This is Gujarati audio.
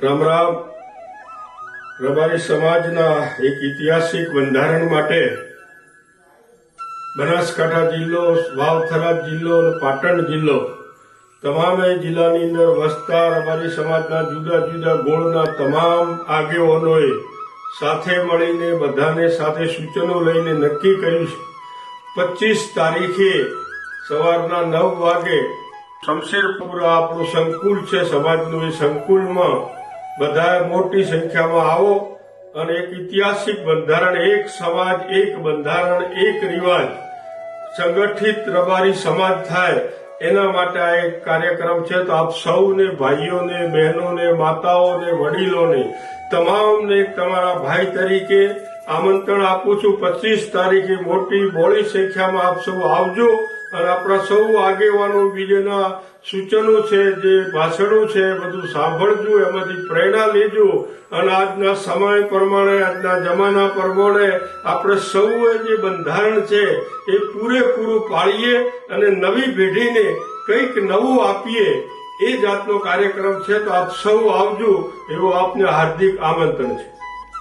રામ રામ। રબારી સમાજના એક ઐતિહાસિક બંધારણ માટે બનાસકાંઠા જિલ્લો, વાવ-થરાદ જિલ્લો અને પાટણ જિલ્લો તમામે જિલ્લાની અંદર વસતા રબારી સમાજના જુદા જુદા ગોળના તમામ આગેવાનોએ સાથે મળીને બધાને સાથે સૂચનો લઈને નક્કી કર્યું છે 25 તારીખે સવારના 9 વાગે શમશેરપુરા આપણું સંકુલ છે સમાજનું, એ સંકુલમાં બધા મોટી સંખ્યામાં આવો અને એક ઐતિહાસિક બંધારણ, એક સમાજ એક બંધારણ એક રિવાજ, સંગઠિત રબારી સમાજ થાય એના માટે આ એક કાર્યક્રમ છે। તો આપ સૌને, ભાઈઓને, બહેનોને, માતાઓને, વડીલોને તમામને તમારા ભાઈ તરીકે આમંત્રણ આપું છું। 25 તારીખે મોટી બહોળી સંખ્યામાં આપ સૌ આવજો અને આપણા સૌ આગેવાનો બીજાના સૂચનો છે, જે ભાષણો છે, બધું સાંભળજો, એમાંથી પ્રેરણા લેજો અને આજના સમય પ્રમાણે, આજના જમાના પ્રમાણે આપણે સૌએ જે બંધારણ છે એ પૂરેપૂરું પાળીએ અને નવી પેઢીને કંઈક નવું આપીએ, એ જાતનો કાર્યક્રમ છે। તો આપ સૌ આવજો, એવો આપને હાર્દિક આમંત્રણ છે।